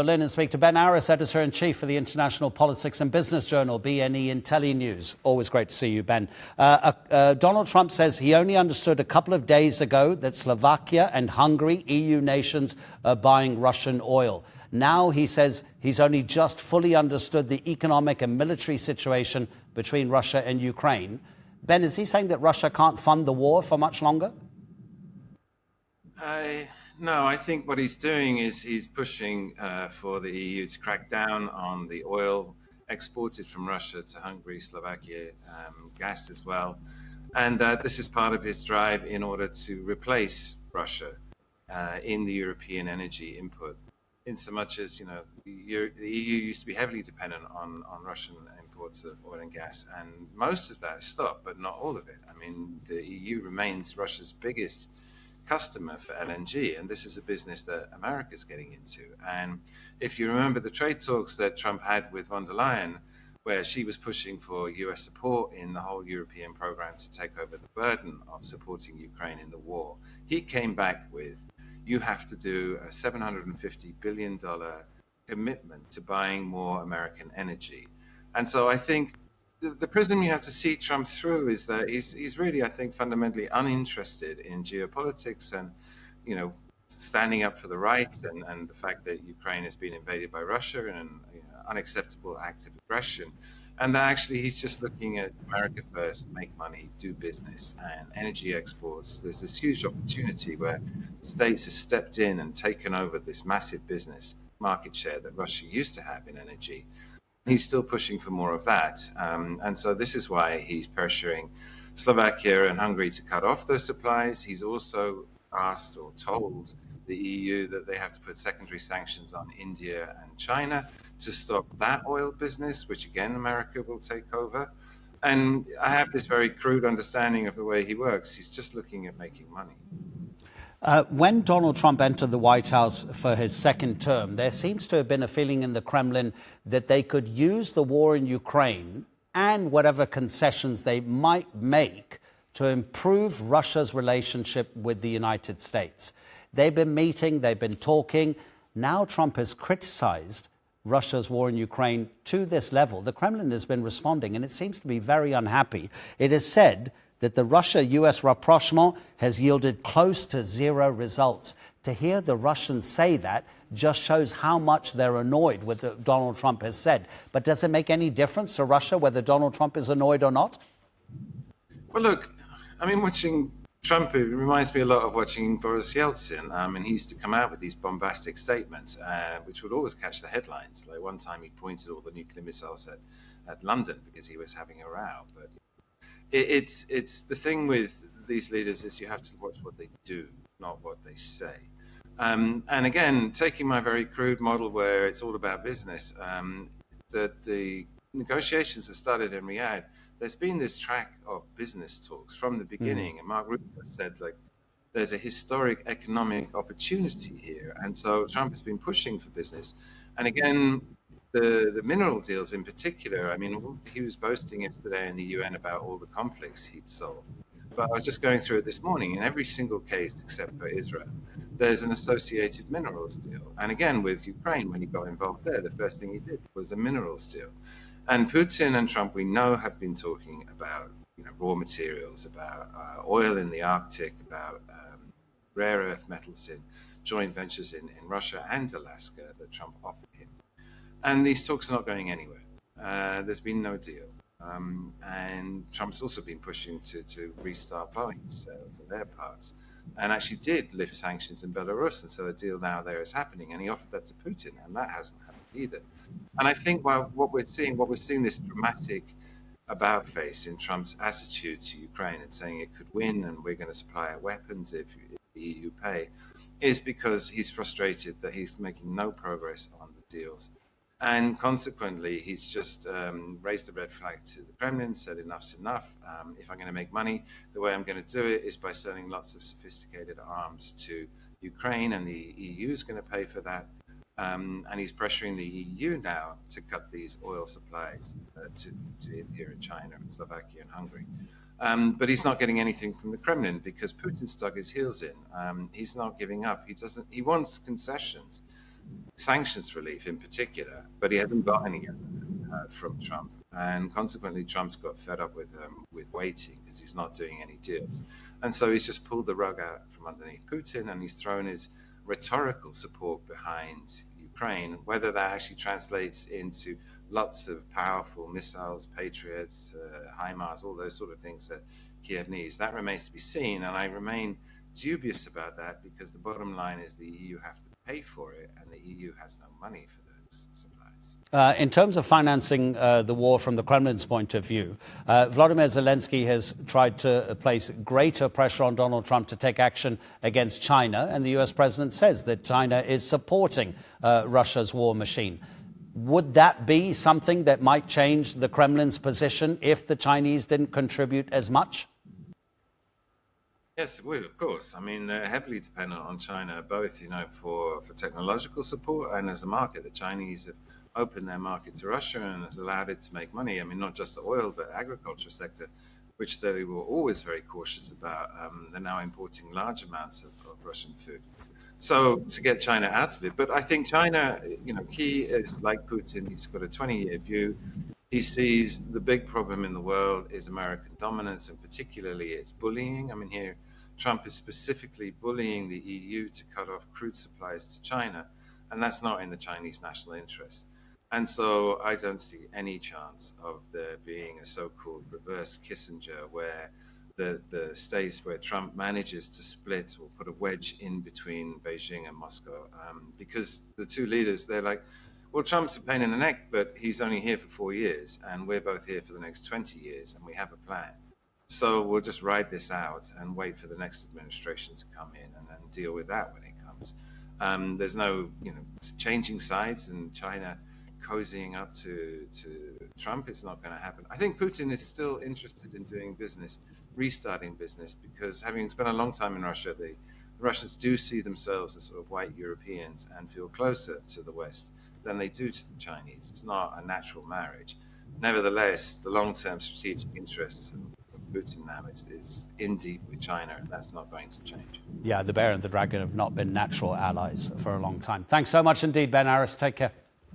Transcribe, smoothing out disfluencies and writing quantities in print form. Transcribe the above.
Berlin and speak to Ben Aris, Editor-in-Chief for the International Politics and Business Journal, BNE IntelliNews. Always great to see you, Ben. Donald Trump says he only understood a couple of days ago that Slovakia and Hungary, EU nations, are buying Russian oil. Now he says he's only just fully understood the economic and military situation between Russia and Ukraine. Ben, is he saying that Russia can't fund the war for much longer? No, I think what he's doing is he's pushing for the EU to crack down on the oil exported from Russia to Hungary, Slovakia, gas as well. And this is part of his drive in order to replace Russia in the European energy input. In so much as, the EU used to be heavily dependent on Russian imports of oil and gas, and most of that stopped, but not all of it. I mean, the EU remains Russia's biggest customer for LNG, and this is a business that America's getting into. And if you remember the trade talks that Trump had with von der Leyen, where she was pushing for US support in the whole European program to take over the burden of supporting Ukraine in the war, he came back with, you have to do a $750 billion commitment to buying more American energy. And so I think the prism you have to see Trump through is that he's really, I think, fundamentally uninterested in geopolitics and, standing up for the right and the fact that Ukraine has been invaded by Russia and an unacceptable act of aggression. And that actually he's just looking at America first, make money, do business, and energy exports. There's this huge opportunity where states have stepped in and taken over this massive business market share that Russia used to have in energy. He's still pushing for more of that. And so this is why he's pressuring Slovakia and Hungary to cut off those supplies. He's also asked or told the EU that they have to put secondary sanctions on India and China to stop that oil business, which again, America will take over. And I have this very crude understanding of the way he works. He's just looking at making money. When Donald Trump entered the White House for his second term, there seems to have been a feeling in the Kremlin that they could use the war in Ukraine and whatever concessions they might make to improve Russia's relationship with the United States. They've been meeting, they've been talking. Now Trump has criticized Russia's war in Ukraine to this level. The Kremlin has been responding, and it seems to be very unhappy. It is said that the Russia-US rapprochement has yielded close to zero results. To hear the Russians say that just shows how much they're annoyed with what Donald Trump has said. But does it make any difference to Russia whether Donald Trump is annoyed or not? Well, look, I mean, watching Trump, it reminds me a lot of watching Boris Yeltsin. And he used to come out with these bombastic statements, which would always catch the headlines. Like one time he pointed all the nuclear missiles at London because he was having a row. But it's the thing with these leaders is you have to watch what they do, not what they say. And again, taking my very crude model where it's all about business, that the negotiations that started in Riyadh, there's been this track of business talks from the beginning. And Mark Rubio said, like, there's a historic economic opportunity here. And so Trump has been pushing for business. And again, the mineral deals in particular, I mean, he was boasting yesterday in the UN about all the conflicts he'd solved. But I was just going through it this morning. In every single case, except for Israel, there's an associated minerals deal. And again, with Ukraine, when he got involved there, the first thing he did was a minerals deal. And Putin and Trump, we know, have been talking about raw materials, about oil in the Arctic, about rare earth metals in joint ventures in Russia and Alaska that Trump offered him. And these talks are not going anywhere. There's been no deal. And Trump's also been pushing to restart Boeing's sales of their parts, and actually did lift sanctions in Belarus, and so a deal now there is happening, and he offered that to Putin, and that hasn't happened either. And I think what we're seeing this dramatic about face in Trump's attitude to Ukraine and saying it could win and we're going to supply our weapons if the EU pay, is because he's frustrated that he's making no progress on the deals. And consequently, he's just raised the red flag to the Kremlin, said enough's enough. If I'm going to make money, the way I'm going to do it is by selling lots of sophisticated arms to Ukraine, and the EU is going to pay for that. And he's pressuring the EU now to cut these oil supplies to India and China and Slovakia and Hungary. But he's not getting anything from the Kremlin because Putin's dug his heels in. He's not giving up. He wants concessions. sanctions relief in particular, but he hasn't got any from Trump. And consequently, Trump's got fed up with waiting because he's not doing any deals. And so he's just pulled the rug out from underneath Putin, and he's thrown his rhetorical support behind Ukraine. Whether that actually translates into lots of powerful missiles, Patriots, HIMARS, all those sort of things that Kiev needs, that remains to be seen. And I remain dubious about that because the bottom line is the EU have to pay for it, and the EU has no money for those supplies. In terms of financing the war from the Kremlin's point of view, Vladimir Zelensky has tried to place greater pressure on Donald Trump to take action against China, and the US president says that China is supporting Russia's war machine. Would that be something that might change the Kremlin's position if the Chinese didn't contribute as much? Yes, it would, of course. I mean, they're heavily dependent on China, both, for technological support and as a market. The Chinese have opened their market to Russia and has allowed it to make money. I mean, not just the oil, but agriculture sector, which they were always very cautious about. They're now importing large amounts of Russian food. So to get China out of it. But I think China, he is like Putin. He's got a 20-year view. He sees the big problem in the world is American dominance, and particularly its bullying. I mean, here Trump is specifically bullying the EU to cut off crude supplies to China, and that's not in the Chinese national interest. And so I don't see any chance of there being a so-called reverse Kissinger where the states where Trump manages to split or put a wedge in between Beijing and Moscow, because the two leaders, they're like, well, Trump's a pain in the neck, but he's only here for 4 years, and we're both here for the next 20 years, and we have a plan. So we'll just ride this out and wait for the next administration to come in and then deal with that when it comes. There's no, changing sides and China cozying up to Trump. It's not going to happen. I think Putin is still interested in doing business, restarting business, because having spent a long time in Russia, the Russians do see themselves as sort of white Europeans and feel closer to the West than they do to the Chinese. It's not a natural marriage. Nevertheless, the long-term strategic interests of Putin now is in deep with China, and that's not going to change. Yeah, the bear and the dragon have not been natural allies for a long time. Thanks so much indeed, Ben Aris. Take care.